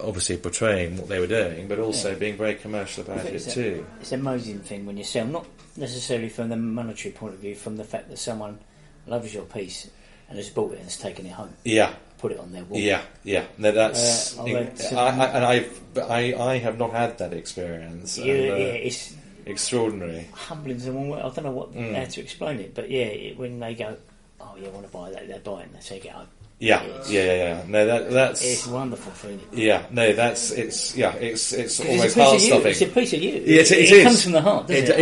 Obviously portraying what they were doing, but also being very commercial about it too. It's an amazing thing when you sell, not necessarily from the monetary point of view, from the fact that someone loves your piece and has bought it and has taken it home. Yeah, put it on their wall. Yeah. No, that's. I have not had that experience. It's extraordinary, humbling. I don't know how to explain it, but when they go, "Oh, you want to buy that?" They buy it and they take it home. Yeah. No, that's it's a wonderful feeling. Yeah, no, it's almost heart stopping. It's a piece of you. It comes from the heart, doesn't it?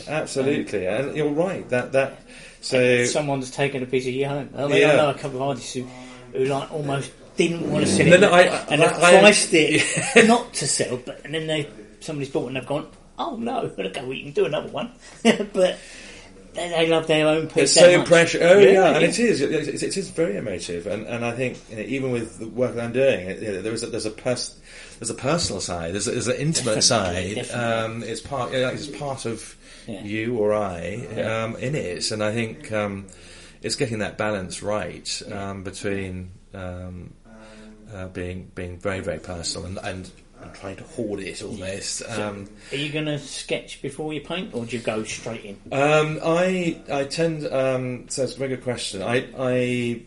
Absolutely, and you're right. That so someone's taken a piece of you home. I mean, I know a couple of artists who like almost didn't want to sell it, and they've priced it not to sell, and then somebody's bought it and they've gone, "Oh no, okay, we can do another one," but. They love their own piece. It's so precious. And it is very emotive. And I think even with the work that I'm doing, there's a personal side. There's an intimate side. Definitely. It's part of you or I in it. And I think it's getting that balance right between being very, very personal and trying to hoard it almost. Are you going to sketch before you paint, or do you go straight in? I tend. So it's a very good question. It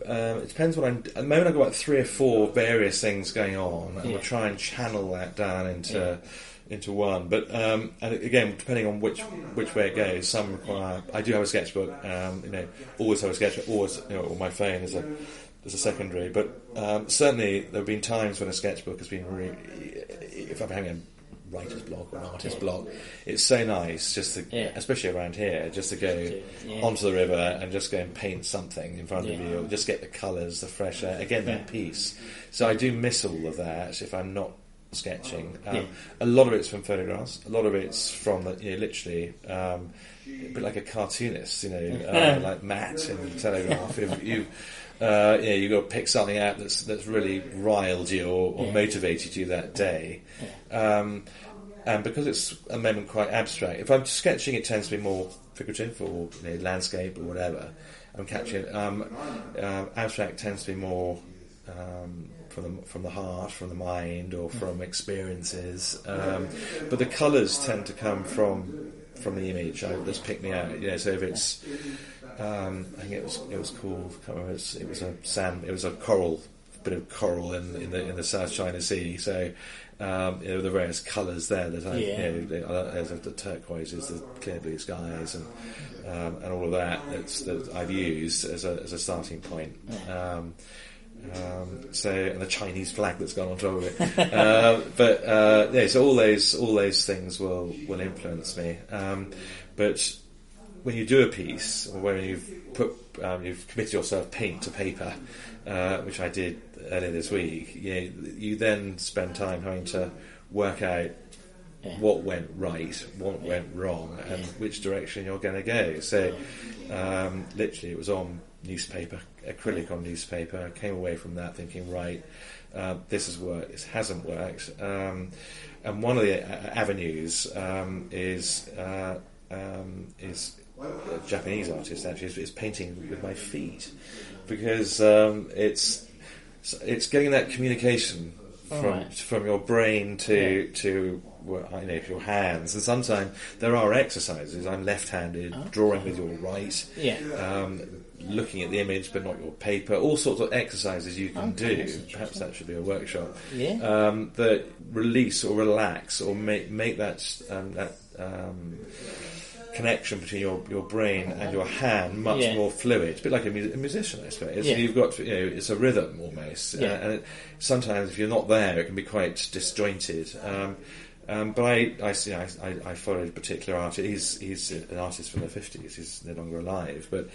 depends what I'm. At the moment, I've got about 3 or 4 various things going on, and we'll try and channel that down into one. But and again, depending on which way it goes, some require. I do have a sketchbook. Always have a sketchbook. Always, on my phone as a secondary. But certainly, there have been times when a sketchbook has been really. If I'm having a writer's block or an artist's block, it's so nice just to, especially around here, just to go onto the river and just go and paint something in front of you, or just get the colours, the fresh air, again, that piece. So I do miss all of that if I'm not sketching. A lot of it's from photographs, a lot of it's from, literally, a bit like a cartoonist, like Matt in the Telegraph. If you've got to pick something out that's really riled you or motivated you that day. And because it's a moment quite abstract, if I'm sketching, it tends to be more figurative or landscape or whatever. I'm catching abstract tends to be more from the heart, from the mind, or from experiences. But the colours tend to come from the image that's picked me out. So if it's I think it was called. I can't remember. It was a coral, bit of coral in the South China Sea. So the various colours there that there's the turquoises, the clear blue skies, and all of that that I've used as a starting point. So and the Chinese flag that's gone on top of it. So all those things will influence me. But when you do a piece, or when you've committed yourself paint to paper, which I did earlier this week, you then spend time having to work out what went right, what went wrong, and which direction you're going to go. So literally it was on newspaper, acrylic on newspaper. I came away from that thinking, right, this has worked, this hasn't worked. And one of the avenues is a Japanese artist actually is painting with my feet, because it's getting that communication from your brain to your hands, and sometimes there are exercises. I'm left-handed, drawing with your right, looking at the image but not your paper. All sorts of exercises you can do. Perhaps that should be a workshop. That release or relax or make that connection between your brain and your hand much more fluid. It's a bit like a musician, I suppose. You've got it's a rhythm almost, and sometimes if you're not there, it can be quite disjointed. But I followed a particular artist. He's an artist from the 50s. He's no longer alive, but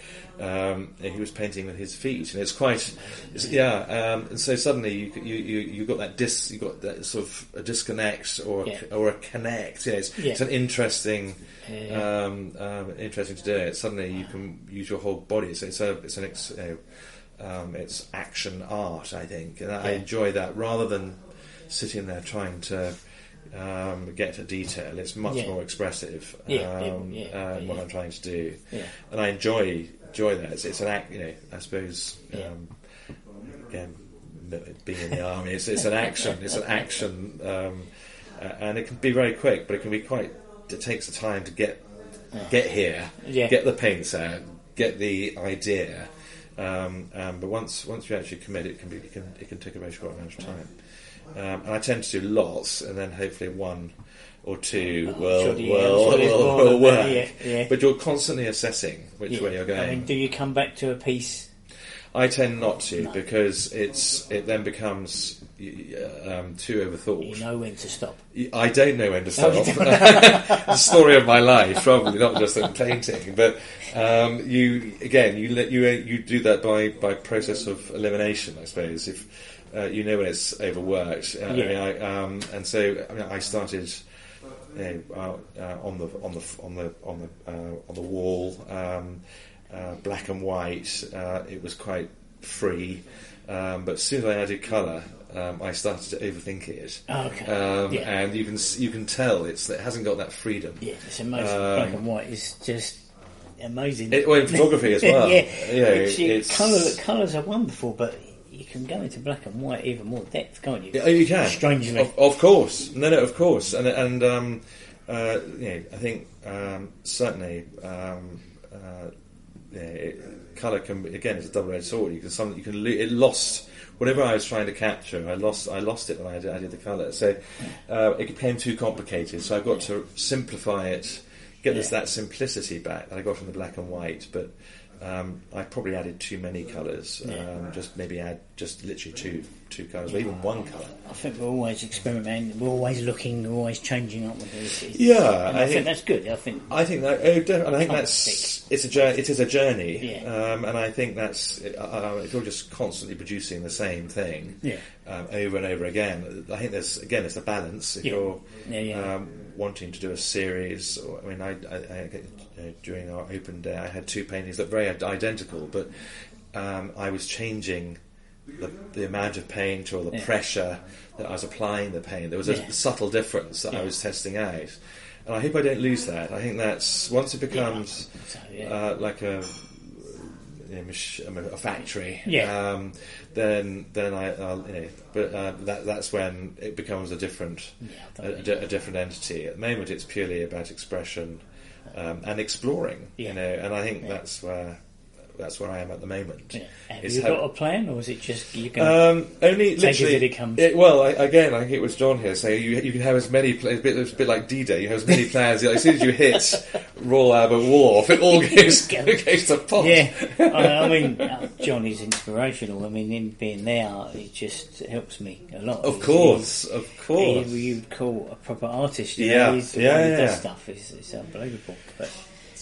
he was painting with his feet, and and so suddenly you got that you got that sort of a disconnect or a connect. It's an interesting interesting to do it. Suddenly you can use your whole body. So it's action art, I think, and I enjoy that rather than sitting there trying to get to detail. It's much more expressive in what I'm trying to do, and I enjoy that. It's an act, I suppose. Again, being in the army, it's an action. It's an action, and it can be very quick, but it can be quite. It takes the time to get here, get the paints out, get the idea, But once you actually commit, it can take a very short amount of time. And I tend to do lots, and then hopefully one or two will work. Yeah. But you're constantly assessing which way you're going. I mean, do you come back to a piece? I tend not to, because it then becomes too overthought. You know when to stop. I don't know when to stop. The story of my life, probably not just in painting, but you do that by process of elimination, I suppose. If you know when it's overworked, and so I started on the wall. Black and white, it was quite free, but as soon as I added colour, I started to overthink it. And you can tell it hasn't got that freedom. Yeah, it's amazing. Black and white is just amazing. In photography as well. Colours are wonderful, but you can go into black and white even more depth, can't you? Yeah, you can. Strangely, of course. No, of course, and I think certainly. Colour can, again, it's a double-edged sword. It lost whatever I was trying to capture. I lost it when I did the colour. So it became too complicated. So I've got to simplify it, get that simplicity back that I got from the black and white. But I probably added too many colours. Just maybe add literally two colours, or even one colour. I think we're always experimenting. We're always looking. We're always changing up with this. I think that's good. I think it is a journey. Yeah. And I think that's if you're just constantly producing the same thing over and over again. I think it's a balance. If you're wanting to do a series, during our open day, I had two paintings that were very identical, but I was changing the amount of paint or the pressure that I was applying the paint. There was a subtle difference that I was testing out, and I hope I don't lose that. I think that's once it becomes like a factory, then that's when it becomes a different entity. At the moment, it's purely about expression and exploring, and I think that's where I am at the moment. Have you got a plan, or is it just you can only take it as it comes? I think it was John here saying you can have as many plans. It's a bit like D-Day. You have as many plans. As soon as you hit Royal Albert Wharf, it all goes to pot. I mean, John is inspirational. I mean, him being there, it just helps me a lot. Of course. You'd call a proper artist. He does stuff. It's unbelievable. But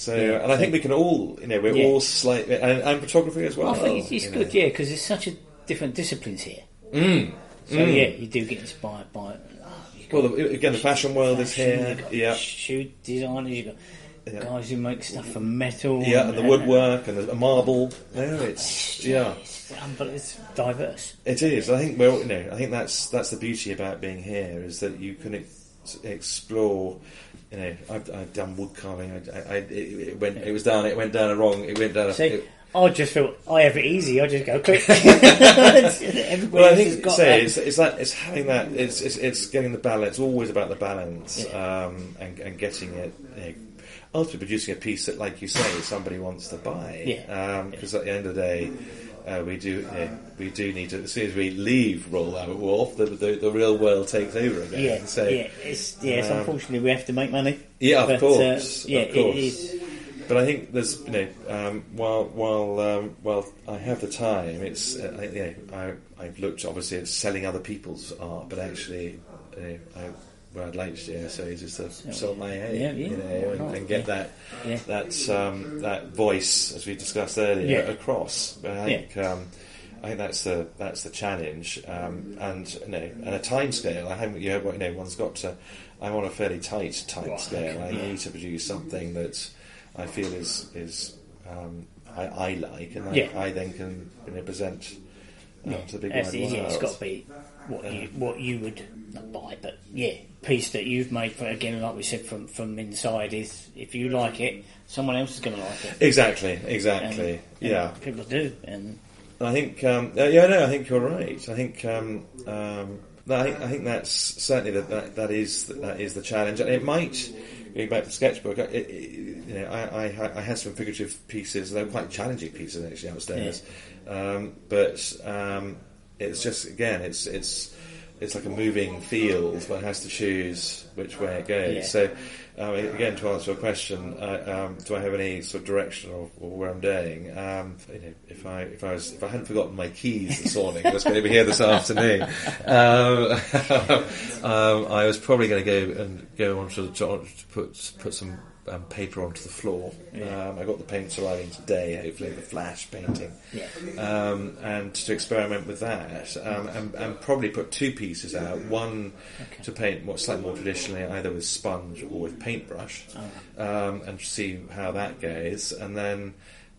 and I think we can all, we're all slightly, and photography as well. I think it's good, because there's such a different disciplines here. You do get inspired by. The fashion world is here. Shoe designers, you've got guys who make stuff from metal. And the woodwork and the marble. It's diverse. It is. I think. I think that's the beauty about being here, is that you can explore. I've done wood carving. It went down wrong. It went down. I just feel I have it easy. I just go click. I think it's having that. It's getting the balance. It's always about the balance, and getting it. Ultimately, producing a piece that, like you say, somebody wants to buy. Because at the end of the day. We do need to. As soon as we leave Royal Albert Wharf, the real world takes over again. Unfortunately, we have to make money. Of course. It is. But I think there's, while I have the time, it's I've looked obviously at selling other people's art, but actually, what I'd like to do is just to sell my own, and get that voice, as we discussed earlier, across. But I think that's the challenge, and a time scale. One's got to. I'm on a fairly tight time scale. I need to produce something that I feel is I like, and I then can present to the big wide world. It's got to be what you would not buy, but piece that you've made for, again, like we said, from inside, is if you like it, someone else is going to like it. Exactly. People do, and I think I think you're right. I think I think that's certainly that is the challenge, and it might. Going back to the sketchbook, I had some figurative pieces. They were quite challenging pieces actually upstairs, but it's just again, it's like a moving field. One has to choose which way it goes. Yeah. So again, to answer your question, do I have any sort of direction or where I'm going? If I hadn't forgotten my keys this morning, I was going to be here this afternoon. I was probably going to go on to put some paper onto the floor. Yeah. I got the paints arriving today, hopefully the flash painting, and to experiment with that, and probably put two pieces out. One to paint slightly more traditionally, either with sponge or with paintbrush, and see how that goes. And then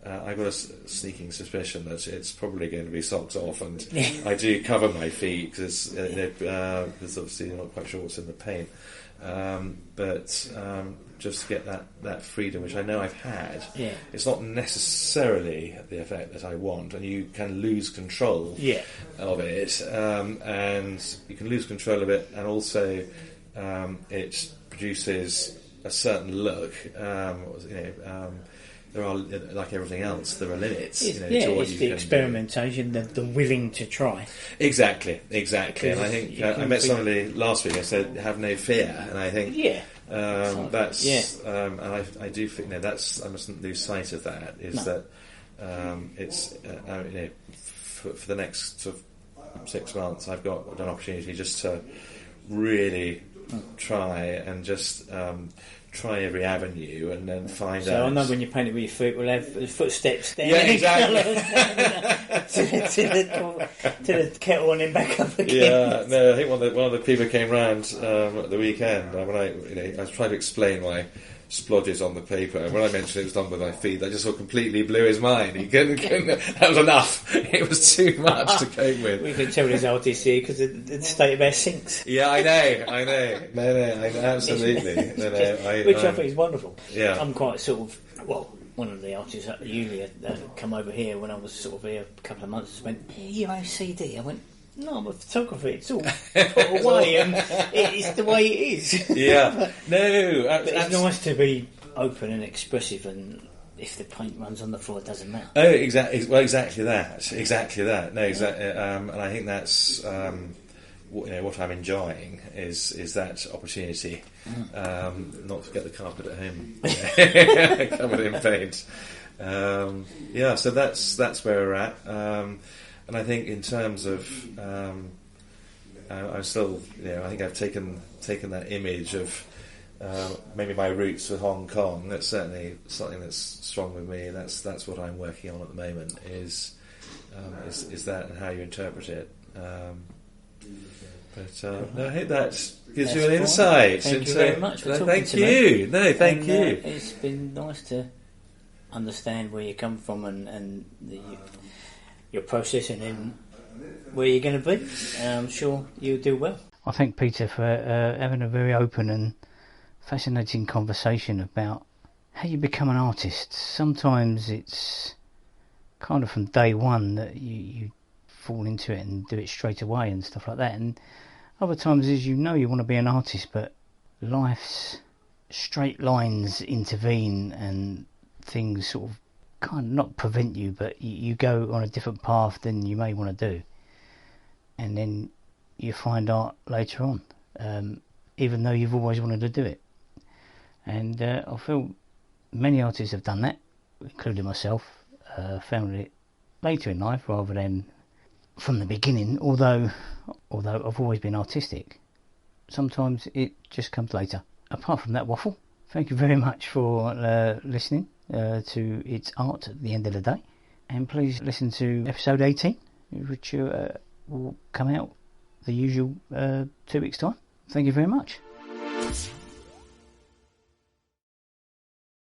I've got a sneaking suspicion that it's probably going to be socks off, and I do cover my feet because obviously you're not quite sure what's in the paint. But just to get that freedom, which I know I've had, it's not necessarily the effect that I want, and you can lose control of it, and you can lose control of it, and also it produces a certain look. There are, like everything else, there are limits. It's the experimentation, the willing to try. Exactly. And I think I met somebody last week. I said, "Have no fear," and I think that's and I do think that's I mustn't lose sight of that. That it's for the next sort of 6 months, I've got an opportunity just to really try and just. Try every avenue and then find out. So I know when you paint it with your foot, we'll have footsteps down. Yeah, exactly. to the kettle and then back up again. Yeah, no, I think one of the people came round at the weekend. When I was trying to explain why splodges on the paper, and when I mentioned it was done with my feet, that just sort of completely blew his mind. He couldn't that was enough. It was too much to cope with. We can tell his artists here because the state of our sinks. Yeah, I know. No, absolutely. Which I think is wonderful. Yeah. I'm quite sort of, one of the artists at the uni come over here when I was sort of here a couple of months and went, "You OCD?" I went, "No, I'm a photographer. It's all put away, and it's the way it is." Yeah, it's nice to be open and expressive, and if the paint runs on the floor, it doesn't matter. Oh, exactly. Well, exactly that. No, exactly. And I think that's what I'm enjoying is that opportunity. Not to get the carpet at home covered in paint. So that's where we're at. And I think in terms of, I'm still, I think I've taken that image of maybe my roots with Hong Kong. That's certainly something that's strong with me. That's what I'm working on at the moment. Is that and how you interpret it. I hope that gives you an insight. Thank you very much for talking to me. No, thank you. It's been nice to understand where you come from and your process and then where you're going to be. I'm sure you'll do well. I thank Peter for having a very open and fascinating conversation about how you become an artist. Sometimes it's kind of from day one that you fall into it and do it straight away and stuff like that, and other times is you want to be an artist, but life's straight lines intervene and things sort of kind of not prevent you, but you go on a different path than you may want to do, and then you find art later on, even though you've always wanted to do it. And I feel many artists have done that, including myself. Found it later in life rather than from the beginning, although I've always been artistic. Sometimes it just comes later. Apart from that waffle, thank you very much for listening to It's Art at the End of the Day, and please listen to episode 18, which will come out the usual 2 weeks time. Thank you very much.